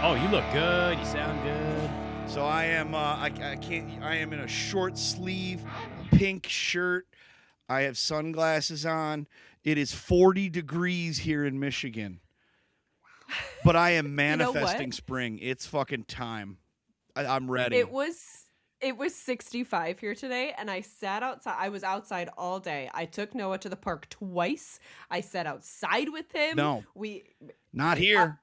Oh, you look good. You sound good. So I am. I can't. I am in a short sleeve, pink shirt. I have sunglasses on. It is 40 degrees here in Michigan, but I am know what? manifesting spring. It's fucking time. I'm ready. It was 65 here today, and I sat outside. I was outside all day. I took Noah to the park twice. I sat outside with him. No. We Not here.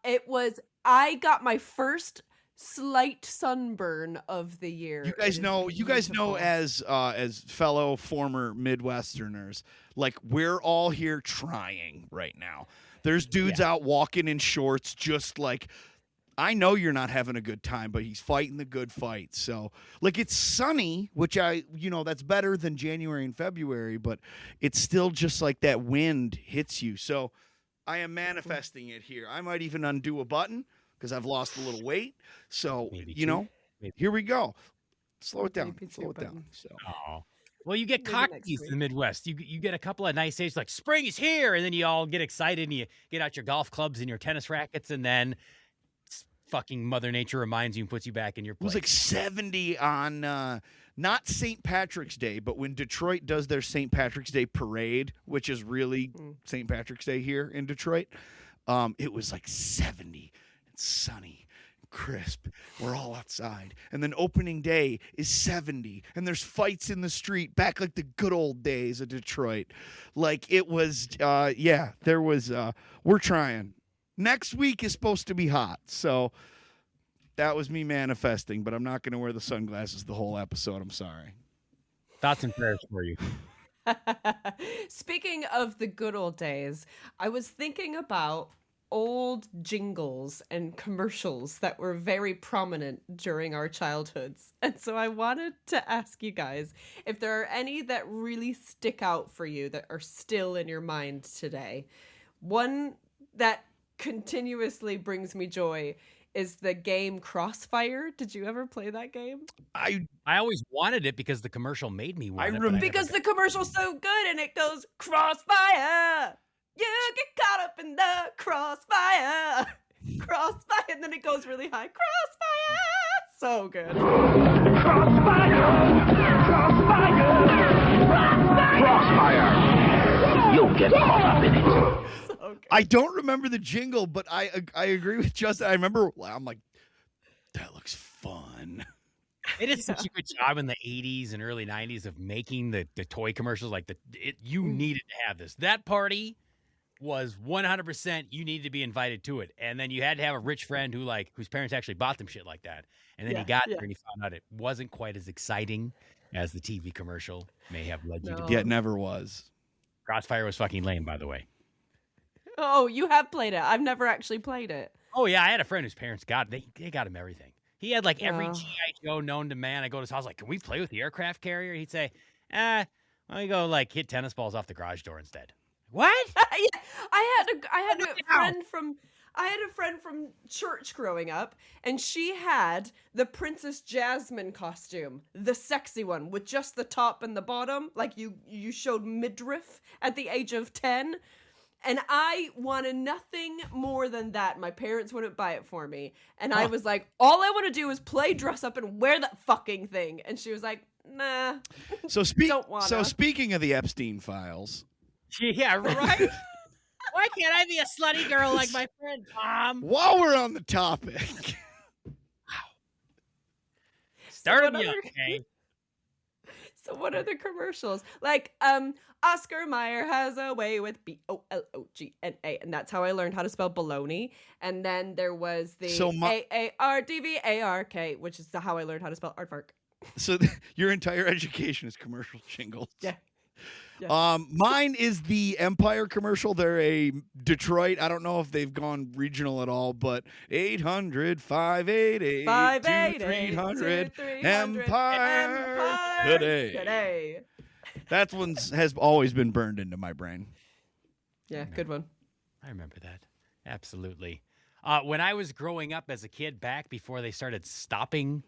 I got my first slight sunburn of the year. You guys know. You guys know as fellow former Midwesterners, like we're all here trying right now. There's dudes out walking in shorts, just like. I know you're not having a good time, but he's fighting the good fight. So, like, it's sunny, which that's better than January and February, but it's still just like that wind hits you. So, I am manifesting it here. I might even undo a button because I've lost a little weight. So, here we go. Slow it down. Slow it down. So. Oh. Well, you get cockteeth in the Midwest. You get a couple of nice days like spring is here, and then you all get excited and you get out your golf clubs and your tennis rackets, and then fucking Mother Nature reminds you and puts you back in your place. It was like 70 on not St. Patrick's Day, but when Detroit does their St. Patrick's Day parade, which is really St. Patrick's Day here in Detroit, it was like 70 and sunny and crisp. We're all outside. And then opening day is 70, and there's fights in the street back like the good old days of Detroit. Like it was, there was, we're trying. Next week is supposed to be hot, so that was me manifesting, but I'm not going to wear the sunglasses the whole episode. I'm sorry. Thoughts and prayers for you. Speaking of the good old days, I was thinking about old jingles and commercials that were very prominent during our childhoods. And so I wanted to ask you guys if there are any that really stick out for you that are still in your mind today. One that continuously brings me joy is the game Crossfire. Did you ever play that game? I always wanted it because the commercial made me want it. Because the commercial's so good and it goes, Crossfire! You get caught up in the crossfire! Crossfire! And then it goes really high. Crossfire! So good. Crossfire! Crossfire! Crossfire! You'll get caught up in it. I don't remember the jingle, but I agree with Justin. I remember, I'm like, that looks fun. It is such a good job in the 80s and early 90s of making the toy commercials. Like you needed to have this. That party was 100% you needed to be invited to it. And then you had to have a rich friend whose parents actually bought them shit like that. And then he got there and he found out it wasn't quite as exciting as the TV commercial may have led you to. Yeah, it never was. Crossfire was fucking lame, by the way. Oh, you have played it. I've never actually played it. Oh, yeah. I had a friend whose parents got it. They got him everything. He had like every G.I. Joe known to man. I go to his house like, can we play with the aircraft carrier? He'd say, why don't you go like hit tennis balls off the garage door instead? What? Yeah, I had a friend from church growing up, and she had the Princess Jasmine costume, the sexy one with just the top and the bottom, like you showed midriff at the age of 10. And I wanted nothing more than that. My parents wouldn't buy it for me. And I was like, all I want to do is play dress up and wear that fucking thing. And she was like, nah. So speaking of the Epstein files. Yeah, right? Why can't I be a slutty girl like my friend Tom? While we're on the topic. Start me up, okay? So what are the commercials? Like, Oscar Mayer has a way with BOLOGNA, and that's how I learned how to spell baloney. And then there was the AARDVARK, which is how I learned how to spell aardvark. So your entire education is commercial jingles. Yeah. Mine is the Empire commercial. They're a Detroit. I don't know if they've gone regional at all, but 800-588-2300 Empire today. That one has always been burned into my brain. Yeah, good one. I remember that. Absolutely. When I was growing up as a kid, back before they started stopping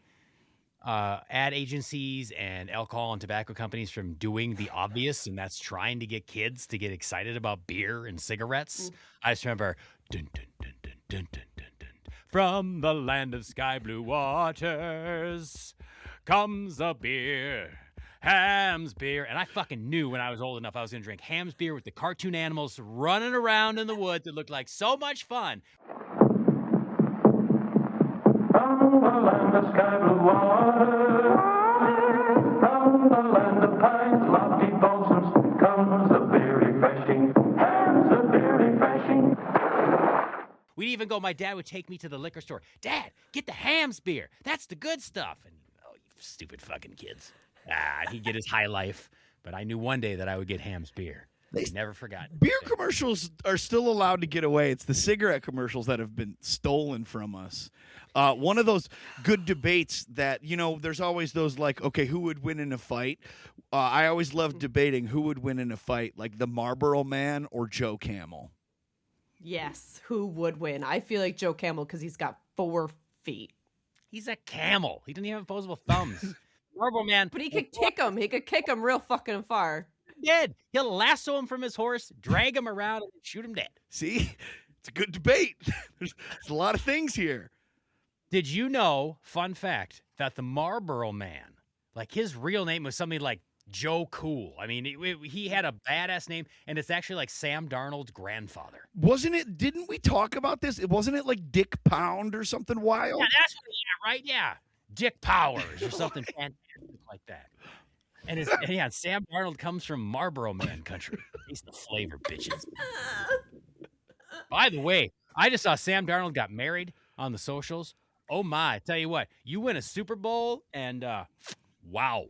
ad agencies and alcohol and tobacco companies from doing the obvious, and that's trying to get kids to get excited about beer and cigarettes. I just remember dun, dun, dun, dun, dun, dun, dun, dun. From the land of sky blue waters comes a beer. Ham's beer. And I fucking knew when I was old enough I was going to drink Ham's beer with the cartoon animals running around in the woods. It looked like so much fun. From the land of sky blue waters, from the land of pines, lofty balsams, comes a beer refreshing. Ham's a beer refreshing. We'd even go, my dad would take me to the liquor store. Dad, get the Ham's beer. That's the good stuff. And, oh, you stupid fucking kids. He'd get his high life. But I knew one day that I would get Ham's beer. Never forgot. Beer commercials are still allowed to get away. It's the cigarette commercials that have been stolen from us. One of those good debates that, there's always those like, okay, who would win in a fight? I always loved debating who would win in a fight, like the Marlboro Man or Joe Camel. Yes, who would win? I feel like Joe Camel because he's got 4 feet. He's a camel. He doesn't even have opposable thumbs. Marlboro Man. But he could kick him. He could kick him real fucking far. Dead. He'll lasso him from his horse, drag him around, and shoot him dead. See? It's a good debate. There's a lot of things here. Did you know, fun fact, that the Marlboro Man, like his real name was something like Joe Cool. I mean, he had a badass name, and it's actually like Sam Darnold's grandfather. Didn't we talk about this? Wasn't it like Dick Pound or something wild? Yeah, that's what, yeah, right? Yeah. Dick Powers or something fantastic like that. And Sam Darnold comes from Marlboro Man country. He's the flavor, bitches. By the way, I just saw Sam Darnold got married on the socials. Oh my! I tell you what, you win a Super Bowl, and wow,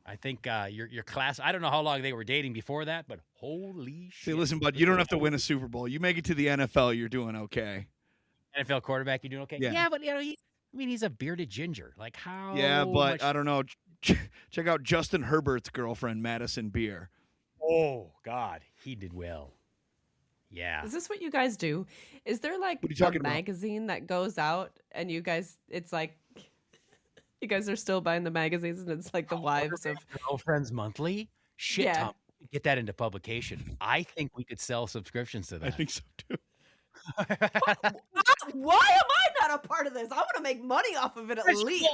I think your class. I don't know how long they were dating before that, but holy shit! Say, listen, bud, you don't have to win a Super Bowl. You make it to the NFL, you're doing okay. NFL quarterback, you doing okay? Yeah, but he's a bearded ginger. Like how? Yeah, but I don't know. Check out Justin Herbert's girlfriend, Madison Beer. Oh God, he did well. Yeah. Is this what you guys do? Is there like What are you talking a about? magazine that goes out and you guys, it's like, you guys are still buying the magazines and it's like the wives of. Girlfriends Monthly? Shit, Yeah. Tom. Get that into publication. I think we could sell subscriptions to that. I think so too. Why am I not a part of this? I want to make money off of it at least.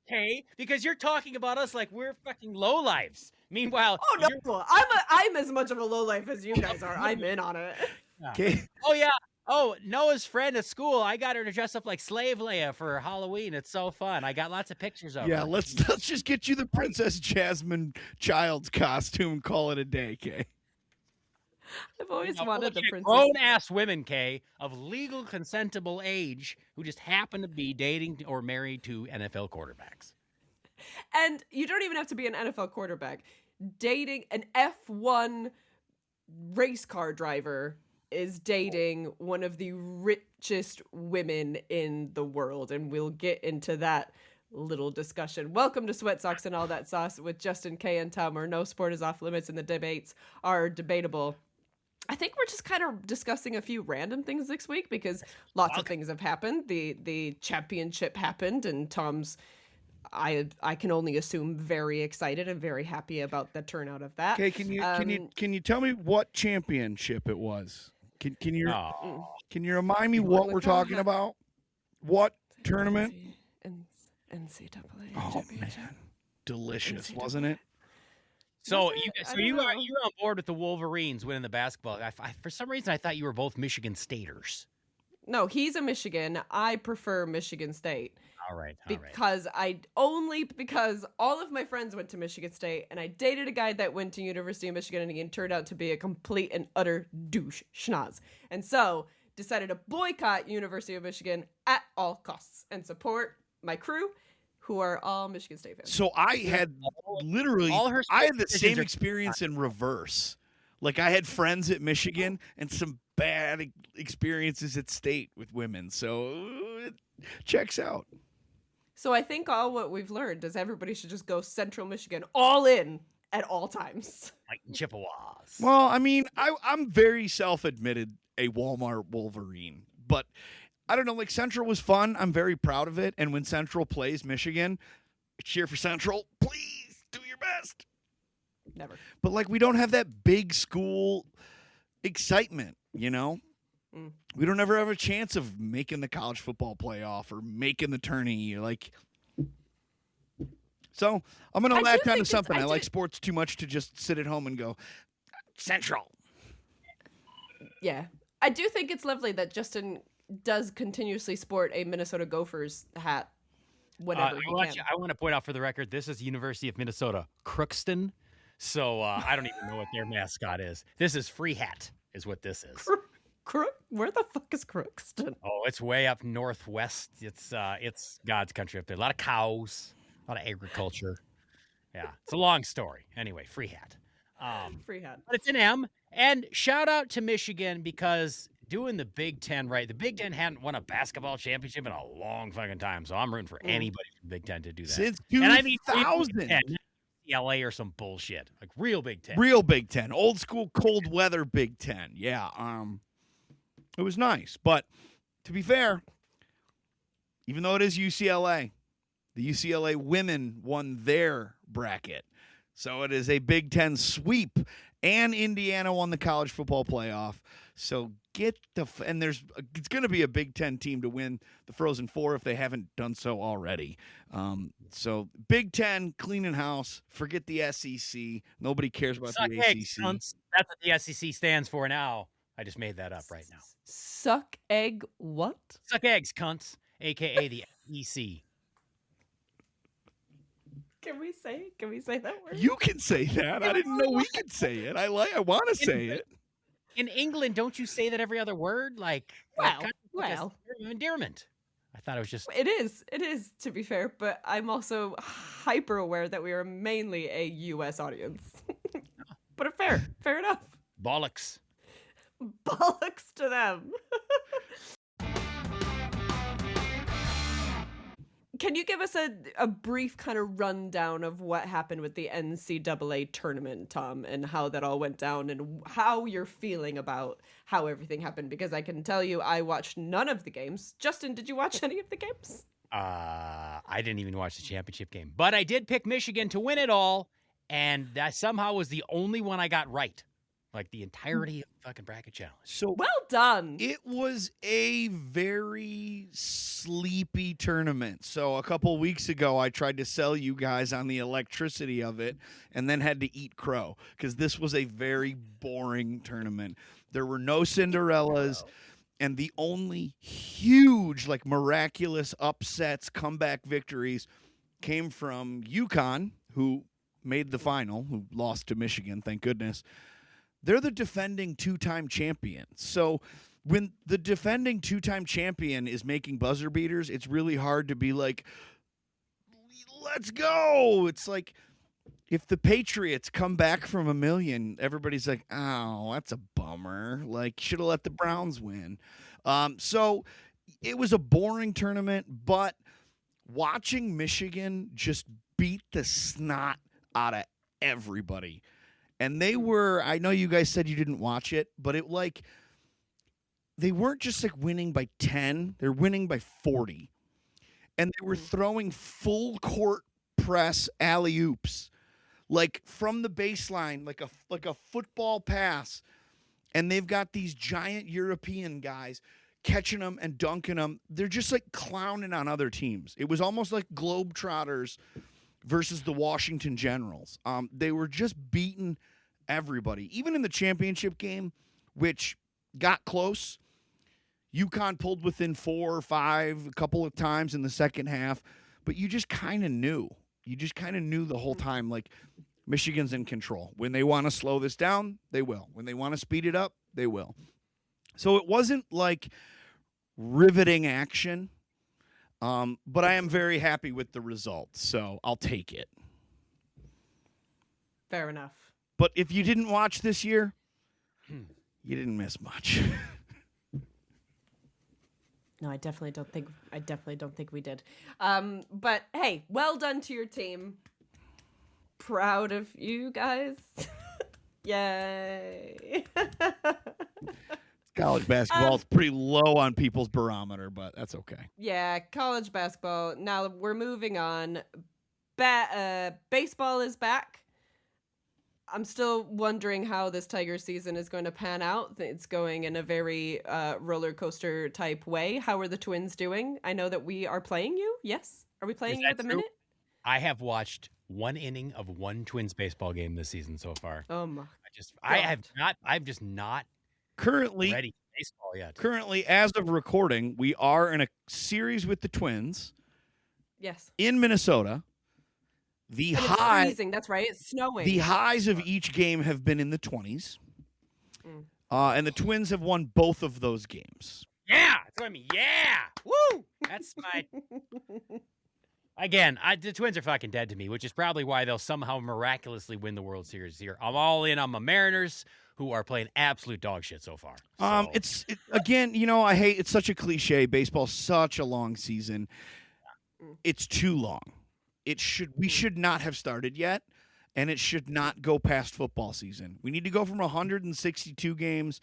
Okay, because you're talking about us like we're fucking lowlifes. Meanwhile, Oh no, I'm as much of a lowlife as you guys are. I'm in on it. Okay. oh yeah. Oh, Noah's friend at school. I got her to dress up like Slave Leia for Halloween. It's so fun. I got lots of pictures of Yeah, her. let's just get you the Princess Jasmine Child's costume and call it a day, Kay. I've always Now, wanted the bullshit princess. grown-ass women, Kay, of legal consentable age who just happen to be dating or married to NFL quarterbacks. And you don't even have to be an NFL quarterback. Dating an F1 race car driver is dating one of the richest women in the world. And we'll get into that little discussion. Welcome to Sweat Socks and All That Sauce with Justin K. and Tom, where no sport is off limits and the debates are debatable. I think we're just kind of discussing a few random things this week because lots of things have happened. The championship happened, and Tom's, I can only assume, very excited and very happy about the turnout of that. Okay, can you tell me what championship it was? Can you remind me what we're talking about? What tournament? NCAA Oh championship. man, delicious, wasn't it? So Was it? I you don't are know. you're on board with the Wolverines winning the basketball. For some reason, I thought you were both Michigan Staters. No, he's a Michigan. I prefer Michigan State. All right. Because because all of my friends went to Michigan State, and I dated a guy that went to University of Michigan, and he turned out to be a complete and utter douche schnoz. And so decided to boycott University of Michigan at all costs and support my crew, who are all Michigan State fans. So I had literally, all her I had the decisions same are- experience in reverse. Like I had friends at Michigan and some bad experiences at State with women. So it checks out. So I think all what we've learned is everybody should just go Central Michigan all in at all times. Like Chippewas. Well, I mean, I'm very self-admitted a Walmart Wolverine, but I don't know. Like Central was fun. I'm very proud of it. And when Central plays Michigan, cheer for Central. Please do your best. Never. But like we don't have that big school excitement, you know? We don't ever have a chance of making the college football playoff or making the tourney. Like, so I'm going to I do latch think onto it's- something. I I like do- sports too much to just sit at home and go, Central. Yeah. I do think it's lovely that Justin does continuously sport a Minnesota Gophers hat whenever he can. I want to point out for the record, this is University of Minnesota Crookston. So I don't even know what their mascot is. This is Free Hat is what this is. Where the fuck is Crookston? Oh, it's way up northwest. It's God's country up there. A lot of cows, a lot of agriculture. Yeah, it's a long story. Anyway, Free Hat. Free hat. But it's an M. And shout out to Michigan because doing the Big Ten right. The Big Ten hadn't won a basketball championship in a long fucking time. So I'm rooting for anybody from Big Ten to do that. Since And I mean, real 2000. Big Ten, not LA or some bullshit. Like real Big Ten. Real Big Ten. Old school cold weather Big Ten. Yeah. It was nice. But to be fair, even though it is UCLA, the UCLA women won their bracket. So it is a Big Ten sweep, and Indiana won the college football playoff. So and it's going to be a Big Ten team to win the Frozen Four if they haven't done so already. So Big Ten cleaning house. Forget the SEC. Nobody cares about Suck the eggs, ACC. cunts. That's what the SEC stands for now. I just made that up right now. Suck egg what? Suck eggs, cunts, aka the SEC. Can we say that word? You can say that. I didn't know we could say it. I want to say it. In England, don't you say that every other word? Like, Well, kind of like a well. term of endearment. I thought it was just It is, to be fair, but I'm also hyper aware that we are mainly a US audience. But fair enough. bollocks. Bollocks to them. Can you give us a brief kind of rundown of what happened with the NCAA tournament, Tom, and how that all went down and how you're feeling about how everything happened? Because I can tell you I watched none of the games. Justin, did you watch any of the games? I didn't even watch the championship game, but I did pick Michigan to win it all, and that somehow was the only one I got right. Like the entirety of the fucking bracket challenge. So Well done. it was a very sleepy tournament. So a couple weeks ago, I tried to sell you guys on the electricity of it and then had to eat crow because this was a very boring tournament. There were no Cinderellas. And the only huge, like miraculous upsets, comeback victories came from UConn, who made the final, who lost to Michigan, thank goodness. They're the defending two-time champion. So when the defending two-time champion is making buzzer beaters, it's really hard to be like, let's go. It's like if the Patriots come back from 1,000,000, everybody's like, oh, that's a bummer. Like, should have let the Browns win. So it was a boring tournament, but watching Michigan just beat the snot out of everybody. And they were, I know you guys said you didn't watch it, but they weren't just like winning by 10, they're winning by 40. And they were throwing full court press alley-oops, like from the baseline, like a football pass. And they've got these giant European guys catching them and dunking them. They're just like clowning on other teams. It was almost like Globetrotters versus the Washington Generals. They were just beating everybody. Even in the championship game, which got close, UConn pulled within 4 or 5 a couple of times in the second half, but you just kind of knew. You just kind of knew the whole time, like, Michigan's in control. When they want to slow this down, they will. When they want to speed it up, they will. So it wasn't like riveting action. But I am very happy with the result, so I'll take it. Fair enough. But if you didn't watch this year, you didn't miss much. No, I definitely don't think we did. But hey, well done to your team. Proud of you guys. Yay. College basketball is pretty low on people's barometer, but that's okay. Yeah, college basketball. Now we're moving on. Baseball is back. I'm still wondering how this Tiger season is going to pan out. It's going in a very roller coaster type way. How are the Twins doing? I know that we are playing you. Yes, are we playing you that at the true? minute? I have watched one inning of one Twins baseball game this season so far. My I'm just not Currently, ready for baseball yet. Currently, as of recording, we are in a series with the Twins yes. in Minnesota. The And it's high, freezing. That's right. It's snowing. the highs of each game have been in the 20s, and the Twins have won both of those games. Yeah, that's what I mean. Yeah, woo! That's my. Again, the Twins are fucking dead to me, which is probably why they'll somehow miraculously win the World Series here. I'm all in on my Mariners, who are playing absolute dog shit so far. So. Again, I hate it's such a cliche. Baseball's such a long season. It's too long. We should not have started yet, and it should not go past football season. We need to go from 162 games.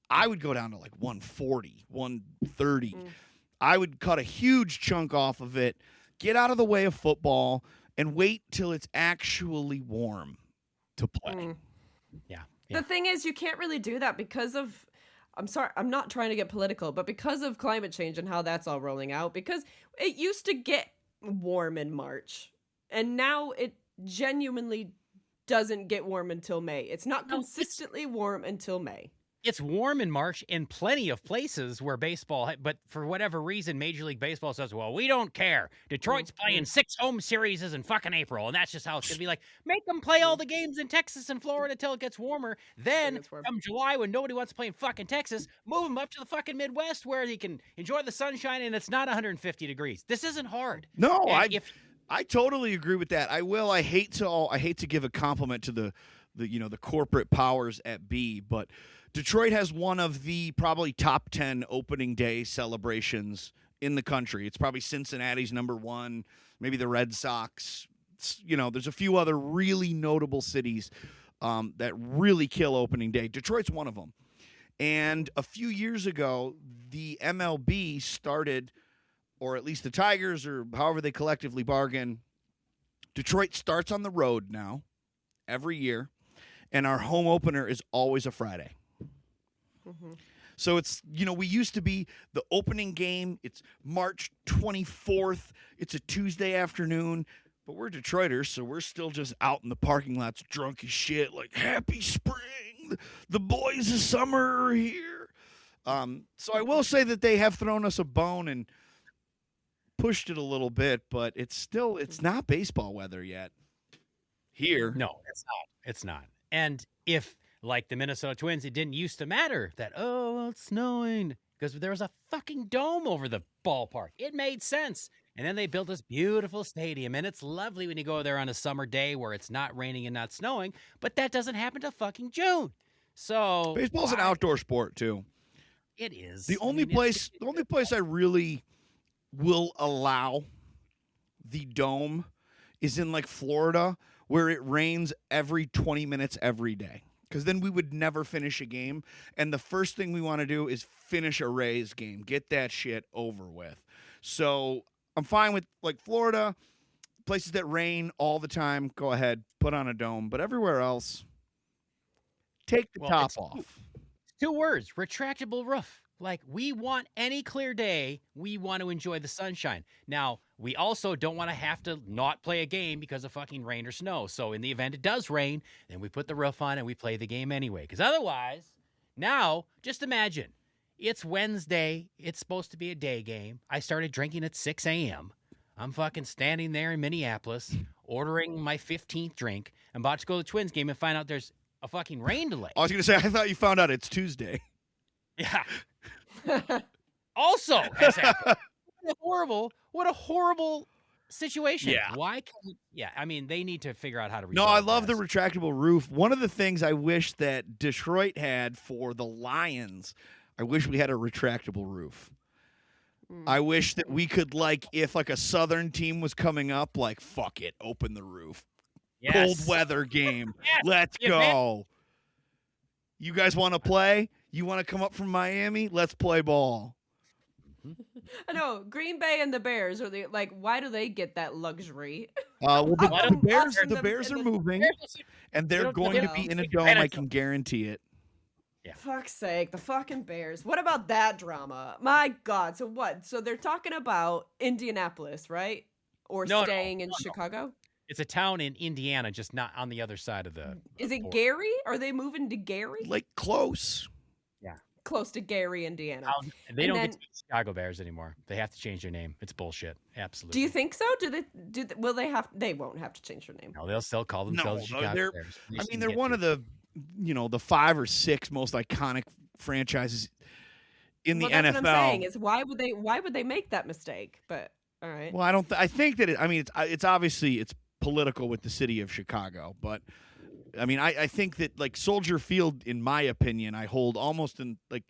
I would go down to like 140, 130. I would cut a huge chunk off of it, get out of the way of football, and wait till it's actually warm to play. Yeah. The thing is, you can't really do that because of, I'm sorry, I'm not trying to get political, but because of climate change and how that's all rolling out, because it used to get warm in March, and now it genuinely doesn't get warm until May. It's not consistently warm until May. It's warm in March in plenty of places where baseball, but for whatever reason, Major League Baseball says, well, we don't care. Detroit's playing 6 home series in fucking April, and that's just how it's going to be. Like, make them play all the games in Texas and Florida until it gets warmer. Then, come July, when nobody wants to play in fucking Texas, move them up to the fucking Midwest where they can enjoy the sunshine and it's not 150 degrees. This isn't hard. No, I totally agree with that. I hate to give a compliment to the corporate powers at B, but Detroit has one of the probably top 10 opening day celebrations in the country. It's probably Cincinnati's number 1, maybe the Red Sox. There's a few other really notable cities that really kill opening day. Detroit's one of them. And a few years ago, the MLB started, or at least the Tigers, or however they collectively bargain, Detroit starts on the road now every year, and our home opener is always a Friday. So it's, we used to be the opening game. It's March 24th. It's a Tuesday afternoon, but we're Detroiters, so we're still just out in the parking lots drunk as shit, like, happy spring. The boys of summer are here. So I will say that they have thrown us a bone and pushed it a little bit, but it's not baseball weather yet here. No, it's not. And if, like the Minnesota Twins, it didn't used to matter that, it's snowing, because there was a fucking dome over the ballpark. It made sense. And then they built this beautiful stadium, and it's lovely when you go there on a summer day where it's not raining and not snowing, but that doesn't happen till fucking June. So baseball's an outdoor sport too. It is. The only place I really will allow the dome is in like Florida, where it rains every 20 minutes every day. Because then we would never finish a game. And the first thing we want to do is finish a Rays game. Get that shit over with. So I'm fine with like Florida, places that rain all the time. Go ahead, put on a dome. But everywhere else, take the top off. 2 words, retractable roof. Like, we want any clear day. We want to enjoy the sunshine. Now, we also don't want to have to not play a game because of fucking rain or snow. So in the event it does rain, then we put the roof on and we play the game anyway. Because otherwise, now, just imagine. It's Wednesday. It's supposed to be a day game. I started drinking at 6 a.m. I'm fucking standing there in Minneapolis, ordering my 15th drink. I'm about to go to the Twins game and find out there's a fucking rain delay. I was going to say, I thought you found out it's Tuesday. Yeah. Also has happened. What a horrible situation. Yeah. Why can't I mean, they need to figure out how to No, resolve I love this. the retractable roof. One of the things I wish that Detroit had for the Lions, I wish we had a retractable roof. I wish that we could, like, if like a Southern team was coming up, like, fuck it, open the roof. Yes. Cold weather game. Yes. Let's Yeah, go. You guys want to play? You want to come up from Miami? Let's play ball. I know Green Bay and the Bears are the like. Why do they get that luxury? Well, Why the don't- Bears, Turn the them Bears are into- moving, and they're don't- going to they be don't in a take dome. advantage I of can them. guarantee it. Fuck's sake, the fucking Bears. What about that drama? My God. So what? So they're talking about Indianapolis, right? Or No, no, staying in no. Chicago? It's a town in Indiana, just not on the other side of the. Is it border. Gary? Are they moving to Gary? Like close. Close to Gary, Indiana. They And don't then- get to be Chicago Bears anymore. They have to change their name. It's bullshit. Absolutely. Do you think so? Will they have they won't have to change their name. No, they'll still call themselves No, Chicago they're- Bears. I mean, they're one of the, the 5 or 6 most iconic franchises in the Well, that's NFL. what I'm saying is why would they make that mistake? But all right. Well, I don't. I think that it's obviously it's political with the city of Chicago, but I mean, I think that like Soldier Field, in my opinion, I hold almost in like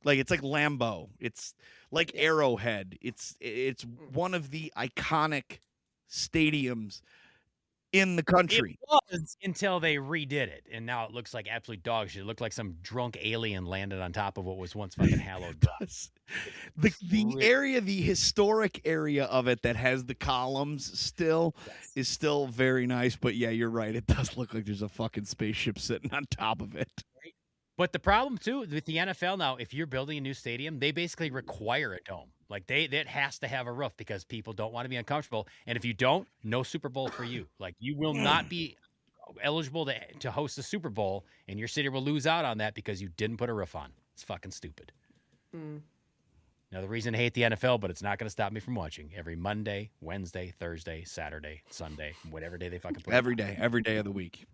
it's like Lambeau. It's like Arrowhead. It's one of the iconic stadiums in the country. It was until they redid it, and now it looks like absolute dog shit. It looked like some drunk alien landed on top of what was once fucking hallowed ground. The area, the historic area of it that has the columns still is still very nice. But yeah, you're right. It does look like there's a fucking spaceship sitting on top of it. But the problem too with the NFL now, if you're building a new stadium, they basically require a dome. Like that has to have a roof because people don't want to be uncomfortable. And if you don't, no Super Bowl for you. Like you will not be eligible to host a Super Bowl, and your city will lose out on that because you didn't put a roof on. It's fucking stupid. Now the reason I hate the NFL, but it's not going to stop me from watching every Monday, Wednesday, Thursday, Saturday, Sunday, whatever day they fucking put it Every day of the week.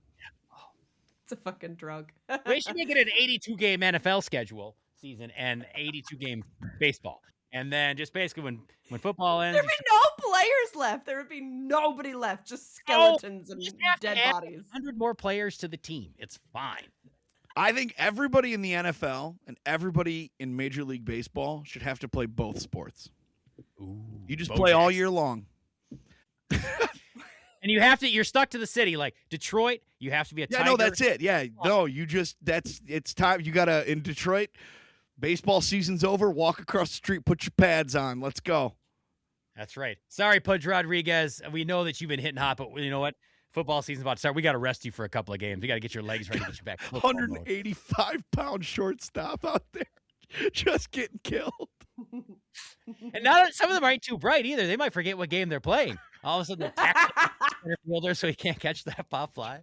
It's a fucking drug. They should make it an 82-game NFL schedule season and 82-game baseball. And then just basically when football ends, There'd be no players left. There would be nobody left. Just skeletons and you just have to dead add bodies. 100 more players to the team. It's fine. I think everybody in the NFL and everybody in Major League Baseball should have to play both sports. Ooh, You just Bo play all Jackson. year long. And you're stuck to the city. Like Detroit, you have to be a Yeah, Tiger. no, that's it. Yeah, no, it's time. You gotta in Detroit. Baseball season's over. Walk across the street. Put your pads on. Let's go. That's right. Sorry, Pudge Rodriguez. We know that you've been hitting hot, but you know what? Football season's about to start. We got to rest you for a couple of games. We got to get your legs ready to get you back. to football mode. 185-pound shortstop out there, just getting killed. And now some of them aren't too bright either. They might forget what game they're playing. All of a sudden, they're tackling the center fielder so he can't catch that pop fly.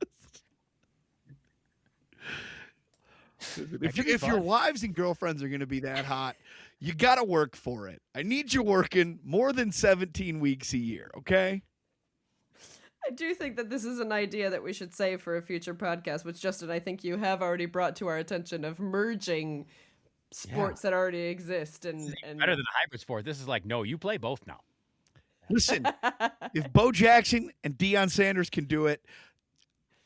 If your wives and girlfriends are going to be that hot, you got to work for it. I need you working more than 17 weeks a year, okay? I do think that this is an idea that we should save for a future podcast, which Justin, I think you have already brought to our attention of merging sports that already exist and Better than a hybrid sport. This is like, no, you play both now. Listen, if Bo Jackson and Deion Sanders can do it,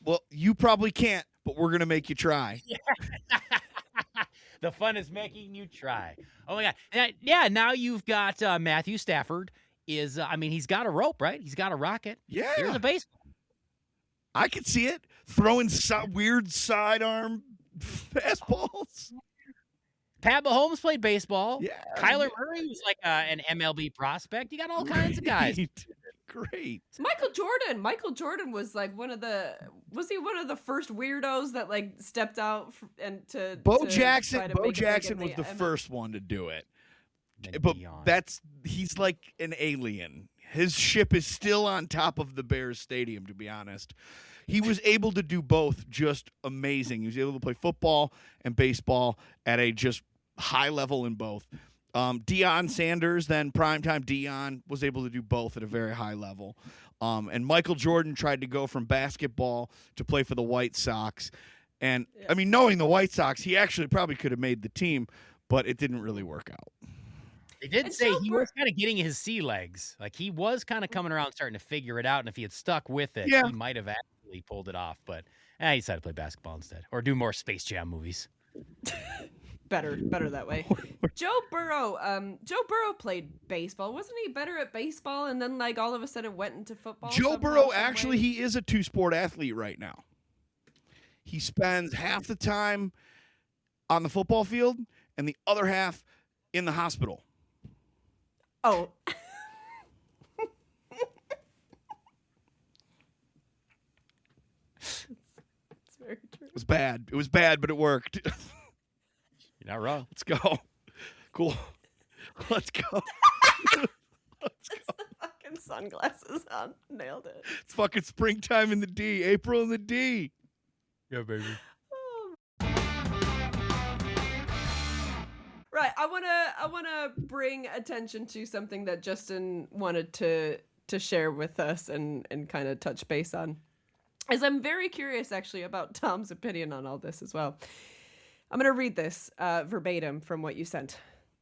well, you probably can't, but we're going to make you try. The fun is making you try. Oh my god! Yeah, now you've got Matthew Stafford. He's got a rope, right? He's got a rocket. Yeah. There's a baseball. I could see it. Throwing weird sidearm fastballs. Pat Mahomes played baseball. Yeah. Kyler Murray was like an MLB prospect. You got all kinds of guys. Great. Michael Jordan was like one of the first weirdos that like stepped out Bo to Jackson try to make it big Jackson in was the ML. first one to do it. And But Deion. he's like an alien. His ship is still on top of the Bears stadium, to be honest. He was able to do both just amazing. He was able to play football and baseball at a just high level in both. Deion Sanders, then primetime Deion, was able to do both at a very high level. And Michael Jordan tried to go from basketball to play for the White Sox. And, I mean, knowing the White Sox, he actually probably could have made the team, but it didn't really work out. They did And say so he was kind of getting his sea legs. Like he was kind of coming around, starting to figure it out. And if he had stuck with it, Yeah. he might have actually pulled it off. But he decided to play basketball instead, or do more Space Jam movies. Better that way. Joe Burrow played baseball. Wasn't he better at baseball and then like all of a sudden went into football? Joe somehow, Burrow, some actually, way? he is a two-sport athlete right now. He spends half the time on the football field and the other half in the hospital. Oh. It's very true. It was bad. It was bad, but it worked. You're not wrong. Let's go. Cool. Let's go. Fucking sunglasses on. Nailed it. It's fucking springtime in the D. April in the D. Yeah, baby. Right, I wanna bring attention to something that Justin wanted to share with us and kind of touch base on. As I'm very curious actually about Tom's opinion on all this as well. I'm gonna read this verbatim from what you sent.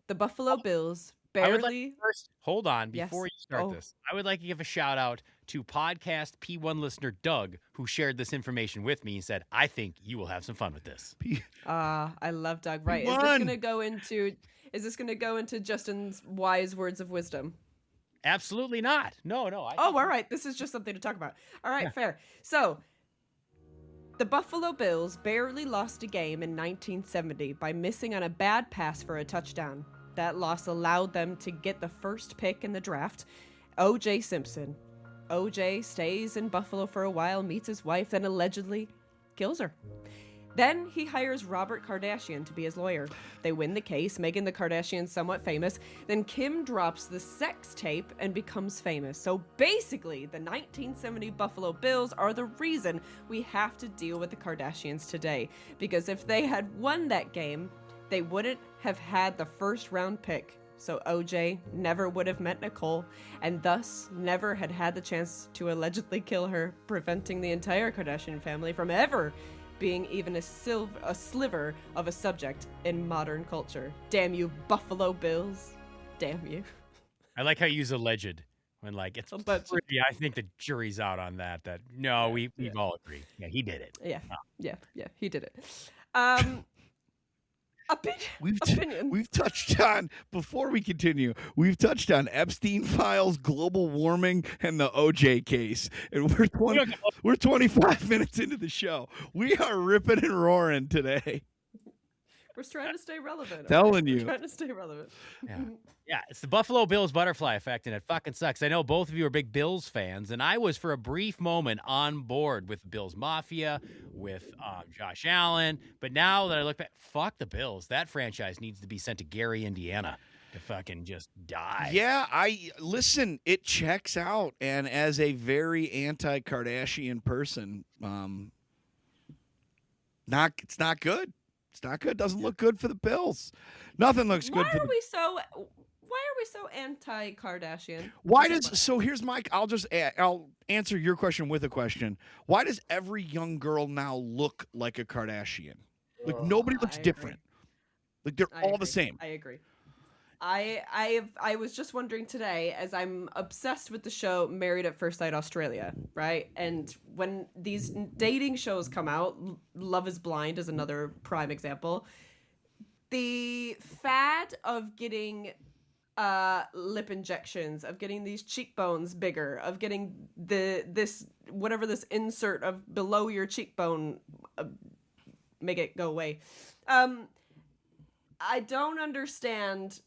The Buffalo Bills I would barely. like first, hold on, Yes. before you start Oh. this, I would like to give a shout out to podcast P1 listener Doug, who shared this information with me and said, I think you will have some fun with this. I love Doug. Right. Is One. this gonna go into Justin's wise words of wisdom? Absolutely not. No. Oh, all right. This is just something to talk about. All right, fair. So, the Buffalo Bills barely lost a game in 1970 by missing on a bad pass for a touchdown. That loss allowed them to get the first pick in the draft, O.J. Simpson. O.J. stays in Buffalo for a while, meets his wife, then allegedly kills her. Then he hires Robert Kardashian to be his lawyer. They win the case, making the Kardashians somewhat famous. Then Kim drops the sex tape and becomes famous. So basically, the 1970 Buffalo Bills are the reason we have to deal with the Kardashians today. Because if they had won that game, they wouldn't have had the first round pick. So OJ never would have met Nicole, and thus never had the chance to allegedly kill her, preventing the entire Kardashian family from ever being even a sliver of a subject in modern culture. Damn you, Buffalo Bills. Damn you. I like how you use alleged when, like, it's Alleged. pretty, I think the jury's out on that. No, we've all agreed. Yeah, he did it. Yeah, he did it. Opinions. We've touched on, before we continue, we've touched on Epstein files, global warming, and the OJ case. And we're 25 minutes into the show. We are ripping and roaring today. We're trying to stay relevant. Telling We're you. trying to stay relevant. Yeah, it's the Buffalo Bills butterfly effect, and it fucking sucks. I know both of you are big Bills fans, and I was for a brief moment on board with Bills Mafia, with Josh Allen, but now that I look back, fuck the Bills. That franchise needs to be sent to Gary, Indiana, to fucking just die. Yeah, listen, it checks out. And as a very anti-Kardashian person, it's not good. It's not good. Doesn't look good for the Bills. Nothing looks good for the Why are we so anti-Kardashian? I'll answer your question with a question. Why does every young girl now look like a Kardashian? Like nobody looks I agree. different. Like they're all the same. I agree. I was just wondering today, as I'm obsessed with the show Married at First Sight Australia, right? And when these dating shows come out, Love is Blind is another prime example. The fad of getting lip injections, of getting these cheekbones bigger, of getting this insert of below your cheekbone, make it go away. I don't understand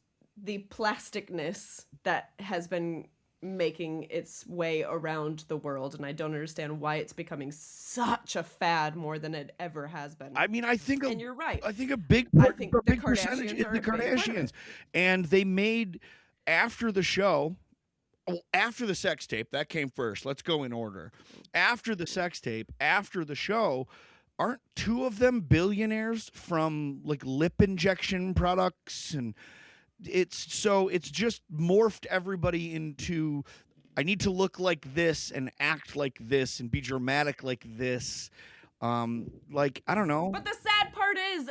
the plasticness that has been making its way around the world, and I don't understand why it's becoming such a fad more than it ever has been. I mean, and you're right. I think a big the percentage Kardashians is are the a big part of it. Kardashians. And they made, after the show, after the sex tape, that came first. Let's go in order. After the sex tape, after the show, aren't two of them billionaires from like lip injection products? And it's just morphed everybody into, I need to look like this and act like this and be dramatic like this. Like, I don't know. But the sad part is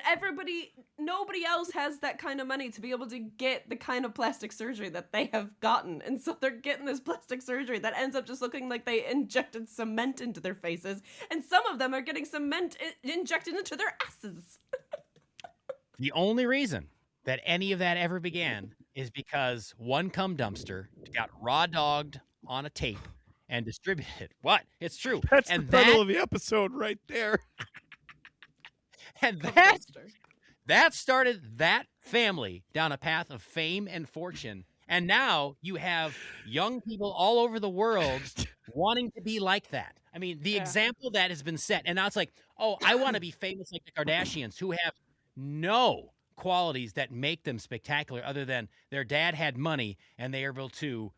nobody else has that kind of money to be able to get the kind of plastic surgery that they have gotten. And so they're getting this plastic surgery that ends up just looking like they injected cement into their faces. And some of them are getting cement injected into their asses. The only reason that any of that ever began is because one cum dumpster got raw dogged on a tape and distributed. What? It's true. That's and the title of the episode right there. And that started that family down a path of fame and fortune. And now you have young people all over the world wanting to be like that. I mean, the example that has been set, and now it's like, oh, I want to be famous like the Kardashians, who have no qualities that make them spectacular other than their dad had money and they are able to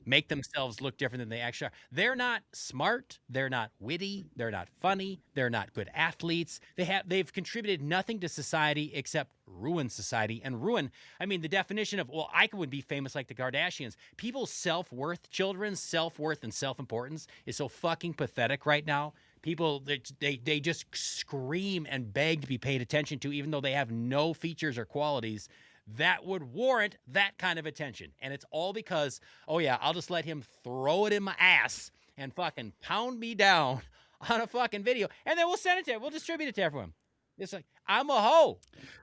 make themselves look different than they actually are. They're not smart. They're not witty. They're not funny. They're not good athletes. They've contributed nothing to society except ruin society and ruin. I mean, the definition of, well, I would be famous like the Kardashians. People's self-worth, children's self-worth and self-importance is so fucking pathetic right now. People, they just scream and beg to be paid attention to, even though they have no features or qualities that would warrant that kind of attention. And it's all because, oh yeah, I'll just let him throw it in my ass and fucking pound me down on a fucking video. And then we'll send it to him. We'll distribute it to everyone. It's like, I'm a hoe.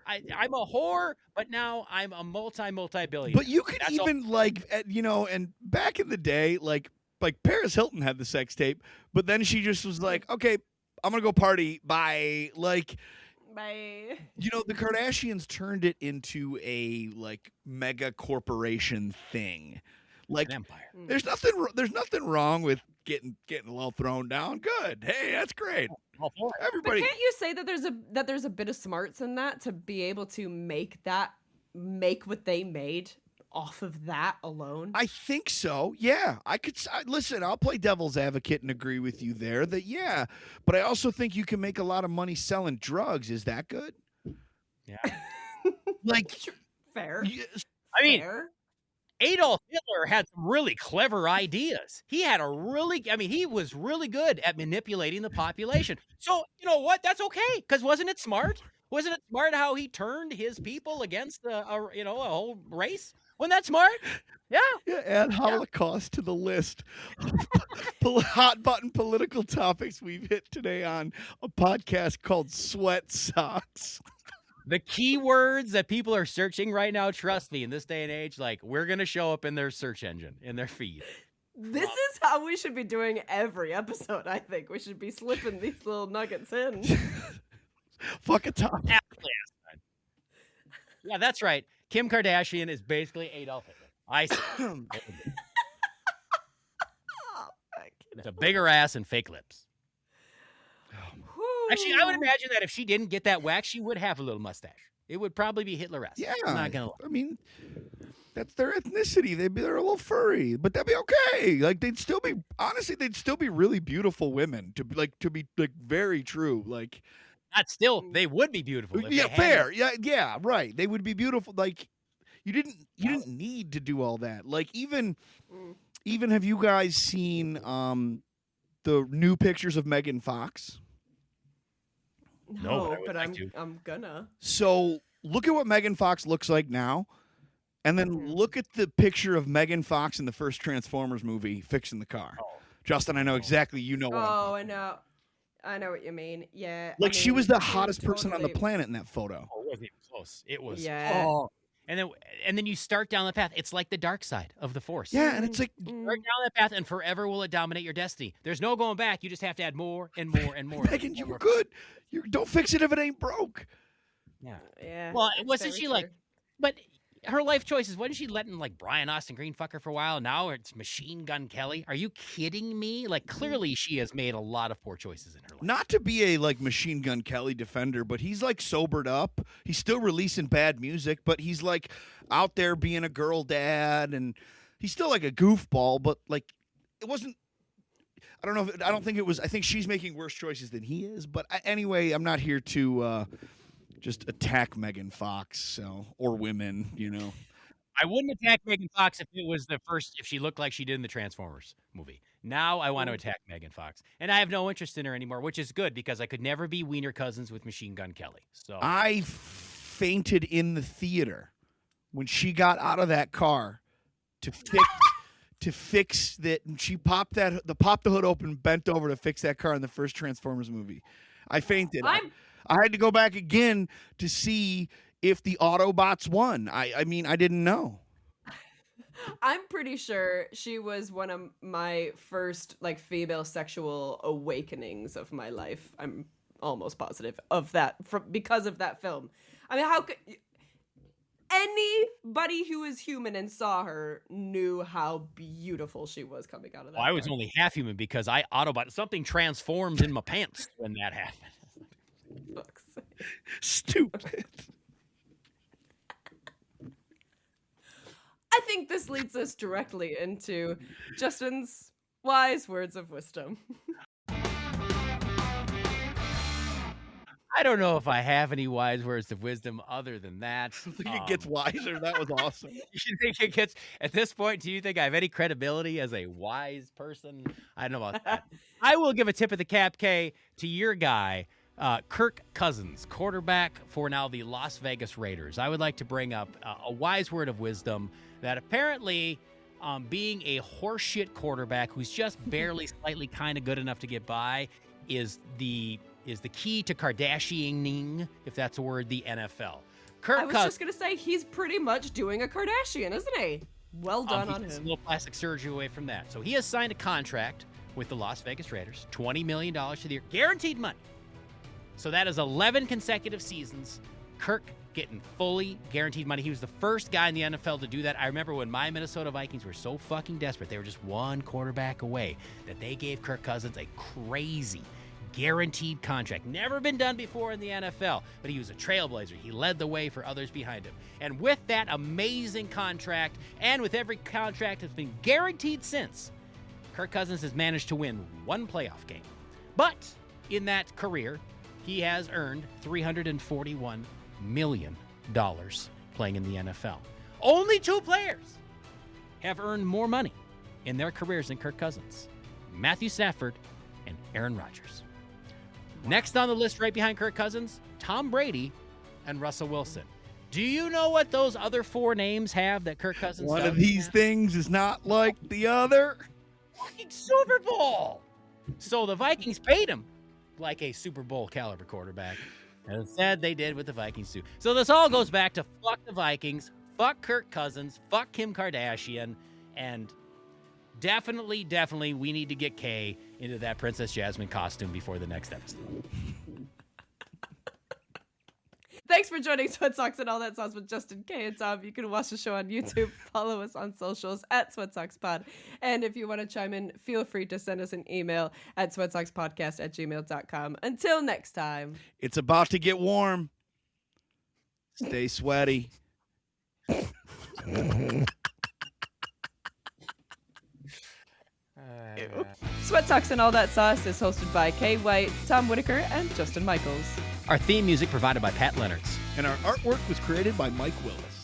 I'm a whore, but now I'm a multi-billionaire. But you could even and back in the day, like Paris Hilton had the sex tape, but then she just was like, okay, I'm going to go party. Bye. Like, Bye. the Kardashians turned it into a mega corporation thing. Like, an empire. there's nothing wrong with getting a little thrown down. Good. Hey, that's great. Everybody. But can't you say that there's a bit of smarts in that to be able to make what they made off of that alone? I think so. Yeah, listen. I'll play devil's advocate and agree with you there. But I also think you can make a lot of money selling drugs. Is that good? Yeah. Fair. I mean, Fair. Adolf Hitler had some really clever ideas. He was really good at manipulating the population. So, you know what? That's okay. Because wasn't it smart? Wasn't it smart how he turned his people against a whole race? Wasn't that smart? Yeah. Yeah, add Holocaust to the list of hot button political topics we've hit today on a podcast called Sweat Socks. The keywords that people are searching right now, trust me, in this day and age, we're going to show up in their search engine, in their feed. This is how we should be doing every episode, I think. We should be slipping these little nuggets in. Fuck a top. Absolutely. Yeah, that's right. Kim Kardashian is basically Adolf Hitler. I see. It's a bigger ass and fake lips. Actually, I would imagine that if she didn't get that wax, she would have a little mustache. It would probably be Hitler-esque. Yeah, I'm not gonna lie. I mean, that's their ethnicity. They're a little furry, but that'd be okay. They'd still be really beautiful women. To be very true. Not still, they would be beautiful. If Yeah, they had fair. Yeah, right. They would be beautiful. You didn't need to do all that. Even have you guys seen the new pictures of Megan Fox? No, but like to. I'm gonna. So look at what Megan Fox looks like now, and then look at the picture of Megan Fox in the first Transformers movie, fixing the car. Justin, I know exactly what I'm talking about. I know what you mean. Yeah. She was the hottest person on the planet in that photo. Oh, it wasn't even close. It was. Yeah. Oh. And then you start down the path. It's like the dark side of the Force. Yeah, and it's like Start down that path, and forever will it dominate your destiny. There's no going back. You just have to add more and more and more. Megan, you were good. You don't fix it if it ain't broke. Yeah. Yeah. Well, that's wasn't very she true. but her life choices, wasn't she letting Brian Austin Green fuck her for a while? Now it's Machine Gun Kelly. Are you kidding me? Clearly she has made a lot of poor choices in her life. Not to be a Machine Gun Kelly defender, but he's sobered up. He's still releasing bad music, but he's out there being a girl dad, and he's still a goofball, but it wasn't. I don't think it was. I think she's making worse choices than he is. But anyway, I'm not here to just attack Megan Fox or women. I wouldn't attack Megan Fox if she looked like she did in the Transformers movie. Now I want to attack Megan Fox. And I have no interest in her anymore, which is good because I could never be wiener cousins with Machine Gun Kelly. So I fainted in the theater when she got out of that car to fix that. And she popped the hood open, bent over to fix that car in the first Transformers movie. I fainted. I had to go back again to see if the Autobots won. I mean, I didn't know. I'm pretty sure she was one of my first female sexual awakenings of my life. I'm almost positive of that because of that film. I mean, how could Anybody who is human and saw her knew how beautiful she was coming out of that. Well, I was car. only half human because I Autobot. Something transformed in my pants when that happened. Books. Stupid. I think this leads us directly into Justin's wise words of wisdom. I don't know if I have any wise words of wisdom other than that. I think it gets wiser. That was awesome. You think it gets at this point? Do you think I have any credibility as a wise person? I don't know about that. I will give a tip of the cap, K, to your guy, Kirk Cousins, quarterback for now the Las Vegas Raiders. I would like to bring up a wise word of wisdom that apparently, being a horseshit quarterback who's just barely, slightly, kind of good enough to get by, is the key to Kardashianing, if that's a word, the NFL. Kirk I was just going to say, he's pretty much doing a Kardashian, isn't he? Well done on he's him. a little plastic surgery away from that. So he has signed a contract with the Las Vegas Raiders, $20 million for the year, guaranteed money. So that is 11 consecutive seasons. Kirk getting fully guaranteed money. He was the first guy in the NFL to do that. I remember when my Minnesota Vikings were so fucking desperate, they were just one quarterback away, that they gave Kirk Cousins a crazy guaranteed contract. Never been done before in the NFL, but he was a trailblazer. He led the way for others behind him. And with that amazing contract, and with every contract that's been guaranteed since, Kirk Cousins has managed to win one playoff game. But in that career, he has earned $341 million playing in the NFL. Only two players have earned more money in their careers than Kirk Cousins: Matthew Stafford and Aaron Rodgers. Next on the list, right behind Kirk Cousins, Tom Brady and Russell Wilson. Do you know what those other four names have that Kirk Cousins One doesn't of these have? things is not like the other. Fucking Super Bowl. So the Vikings paid him like a Super Bowl caliber quarterback. And instead they did with the Vikings too. So this all goes back to fuck the Vikings, fuck Kirk Cousins, fuck Kim Kardashian, and definitely we need to get Kay into that Princess Jasmine costume before the next episode. Thanks for joining Sweat Socks and All That Sauce with Justin K and Tom. You can watch the show on YouTube. Follow us on socials at Sweat Socks Pod. And if you want to chime in, feel free to send us an email at sweatsockspodcast@gmail.com. Until next time. It's about to get warm. Stay sweaty. Sweat Socks and All That Sauce is hosted by Kay White, Tom Whitaker, and Justin Michaels. Our theme music provided by Pat Leonards. And our artwork was created by Mike Willis.